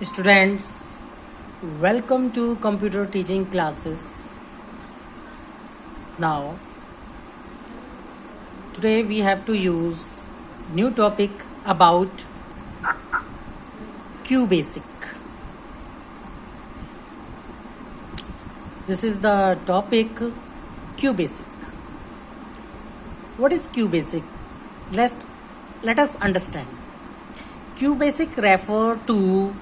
Students, welcome to computer teaching classes. Now, today we have to use new topic about QBasic. This is the topic QBasic. What is QBasic? Let us understand. QBasic refer to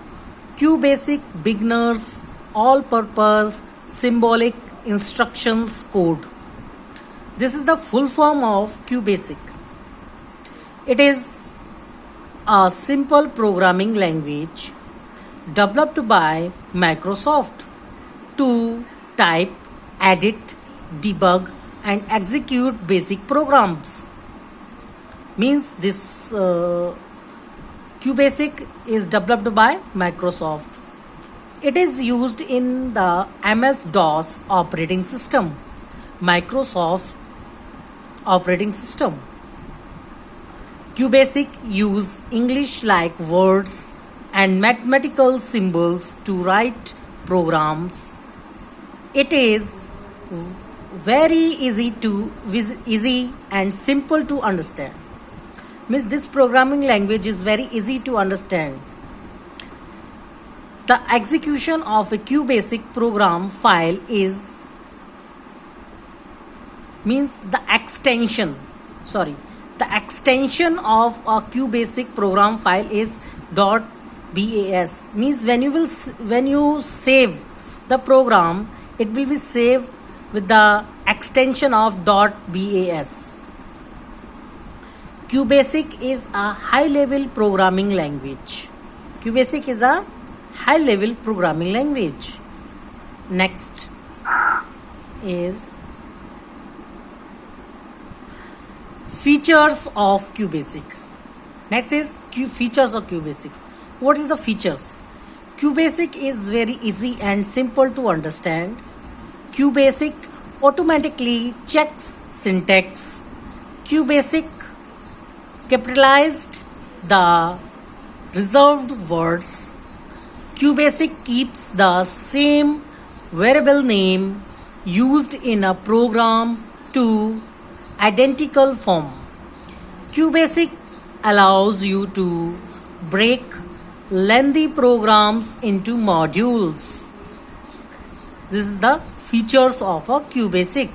QBasic beginners all-purpose symbolic instructions code. This is the full form of QBasic. It is a simple programming language developed by Microsoft to type, edit, debug and execute basic programs. Means this QBasic is developed by Microsoft. It is used in the MS-DOS operating system, Microsoft operating system. QBasic use English-like words and mathematical symbols to write programs. It is very easy and simple to understand. Means this programming language is very easy to understand. The execution of a QBasic program file is the extension of a QBasic program file is .bas. Means when you save the program, it will be saved with the extension of .bas. QBasic is a high-level programming language. QBasic is a high-level programming language. Next is features of QBasic. Next is features of QBasic. What is the features? QBasic is very easy and simple to understand. QBasic automatically checks syntax. QBasic capitalized the reserved words. QBasic keeps the same variable name used in a program to identical form. QBasic allows you to break lengthy programs into modules. This is the features of a QBasic.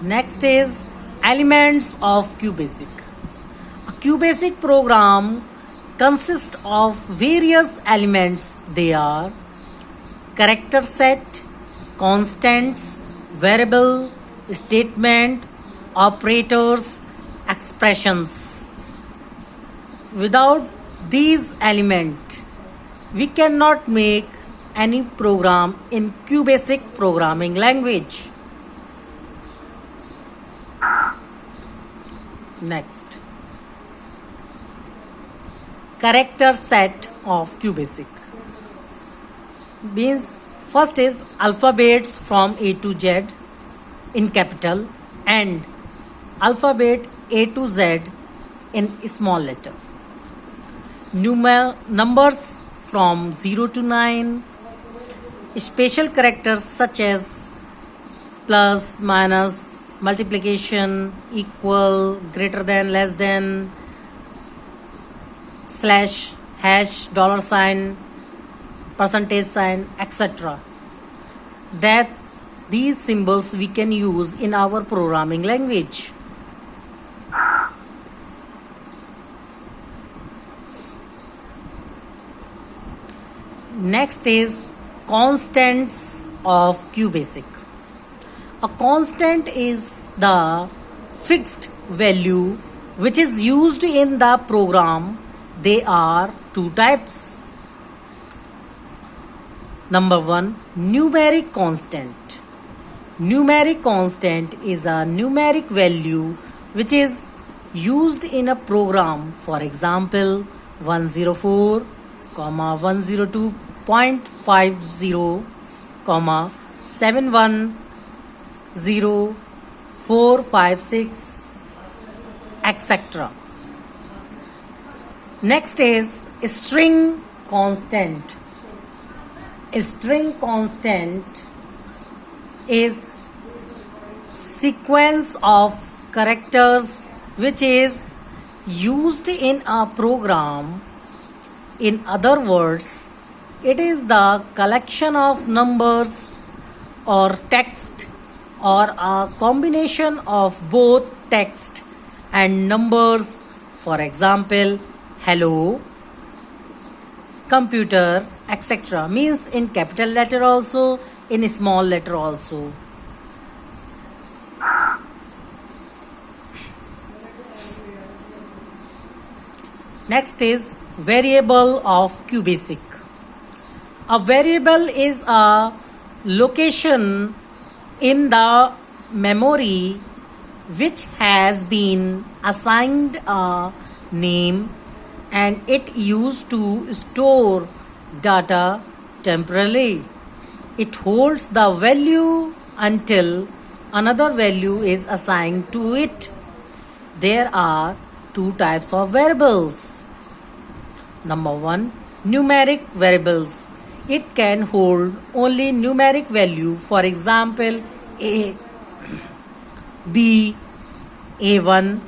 Next is elements of QBasic. A QBasic program consists of various elements. They are character set, constants, variable, statement, operators, expressions. Without these elements, we cannot make any program in QBasic programming language. Next, character set of QBasic means first is alphabets from A to Z in capital and alphabet A to Z in small letter. Numbers from 0 to 9. Special characters such as plus, minus, multiplication, equal, greater than, less than, slash, hash, dollar sign, percentage sign, etc. That these symbols we can use in our programming language. Next is constants of QBasic. A constant is the fixed value which is used in the program. They are two types. Number one, numeric constant. Numeric constant is a numeric value which is used in a program. For example, 104, 102.50, 710, 456, etc. Next is string constant. String constant is sequence of characters which is used in a program. In other words, it is the collection of numbers or text or a combination of both text and numbers. For example, hello, computer, etc. means in capital letter also, in small letter also. Next is variable of QBasic. A variable is a location in the memory which has been assigned a name and it used to store data temporarily. It holds the value until another value is assigned to it. There are two types of variables. Number one, numeric variables. It can hold only numeric value. For example, A, B, A1,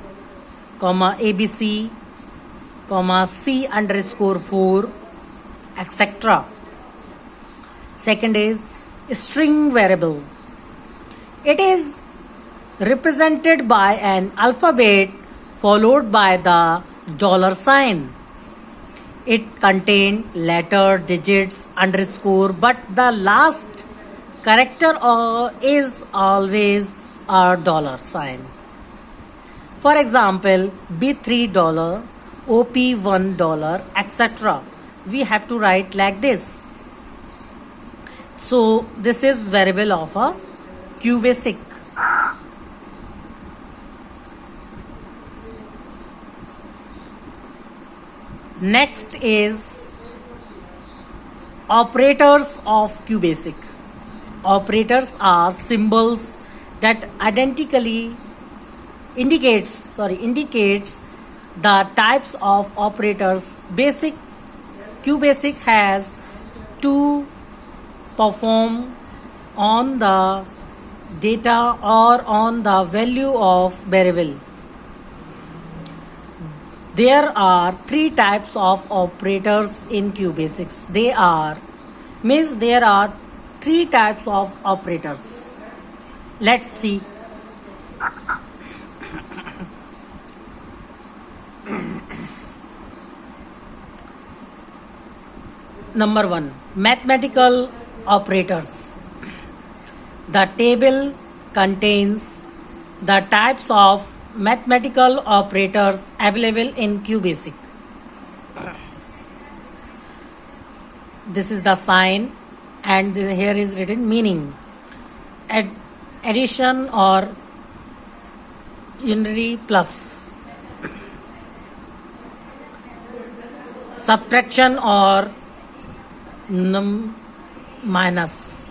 ABC, C underscore 4, etc. Second is string variable. It is represented by an alphabet followed by the dollar sign. It contains letter, digits, underscore, but the last character is always a dollar sign. For example, B$3, OP$1, etc. We have to write like this. So this is variable of a QBasic. Next is operators of QBasic. Operators are symbols that indicates the types of operators. QBasic has to perform on the data or on the value of variable. There are three types of operators in QBasics. There are three types of operators. Let's see. Number one, mathematical operators. The table contains the types of mathematical operators available in QBasic. This is the sign and here is written meaning. Addition or unary plus. Subtraction or minus.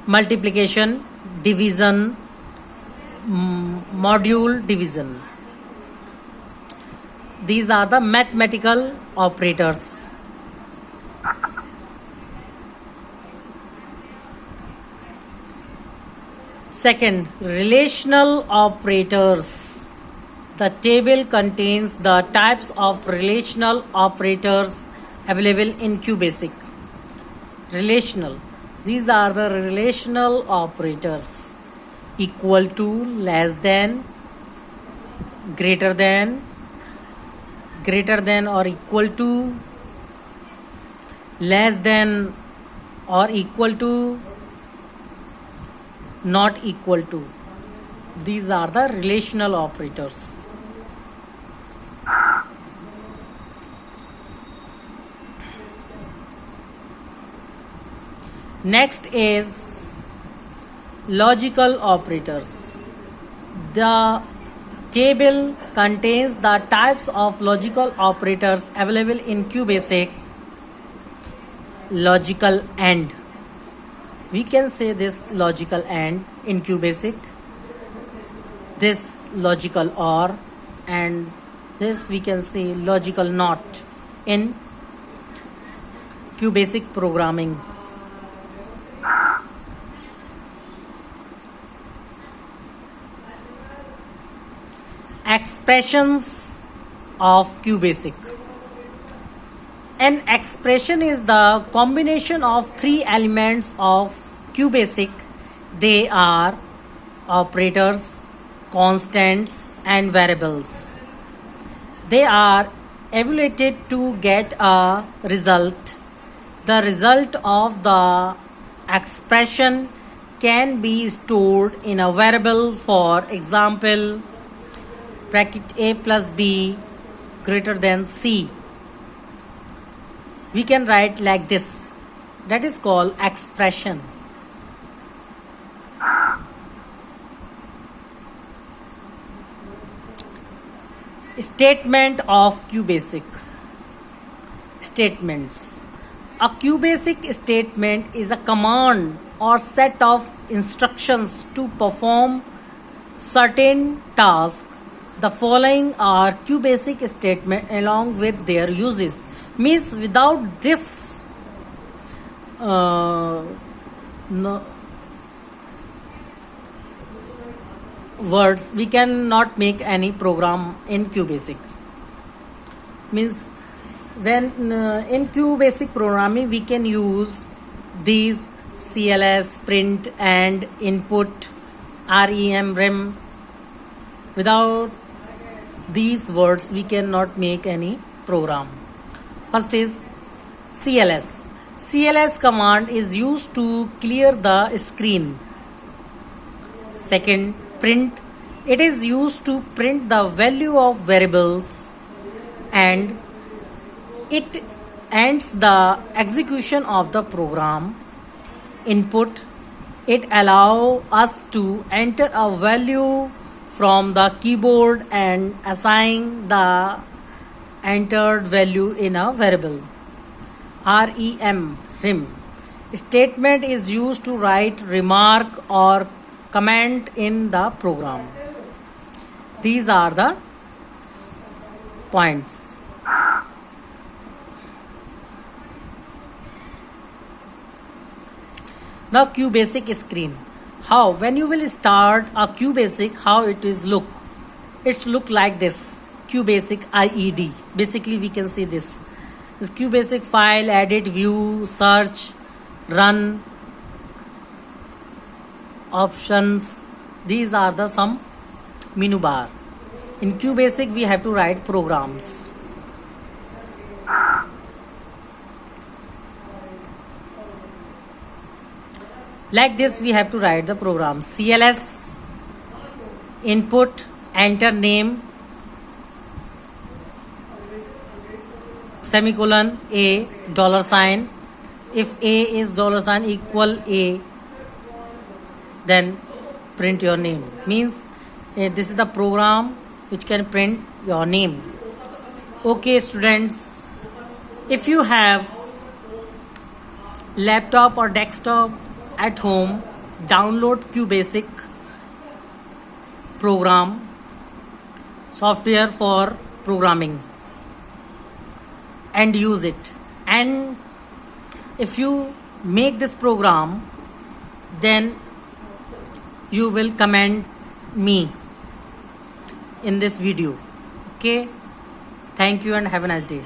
Multiplication, division, module division. These are the mathematical operators. Second, relational operators. The table contains the types of relational operators available in QBasic. Relational. These are the relational operators. Equal to, less than, greater than or equal to, less than or equal to, not equal to. These are the relational operators. Next is logical operators. The table contains the types of logical operators available in QBasic. Logical AND. We can say this logical AND in QBasic. This logical OR, and this we can say logical NOT in QBasic programming. Expressions of QBasic. An expression is the combination of three elements of QBasic. They are operators, constants, and variables. They are evaluated to get a result. The result of the expression can be stored in a variable. For example, bracket a plus b greater than c. We can write like this. That is called expression. Statement of QBasic. Statements. A QBasic statement is a command or set of instructions to perform certain tasks. The following are QBasic statements along with their uses. Means without this words we cannot make any program in QBasic. Means when in QBasic programming we can use these CLS, print and input, REM, REM. Without these words we cannot make any program. First is CLS. CLS command is used to clear the screen. Second, print. It is used to print the value of variables and it ends the execution of the program. Input. It allows us to enter a value from the keyboard and assign the entered value in a variable. REM. Statement is used to write remark or comment in the program. These are the points. The QBasic screen. How? When you will start a QBasic, how it is look? It's look like this. QBasic IED. Basically, we can see this. This QBasic file, edit, view, search, run, options. These are the some menu bar. In QBasic, we have to write programs. Like this, we have to write the program. CLS, input, enter name, semicolon, A, dollar sign. If A is dollar sign equal A, then print your name. Means this is the program which can print your name. Okay, students, if you have laptop or desktop at home, download QBasic program software for programming and use it. And if you make this program, then you will comment me in this video. Okay, thank you and have a nice day.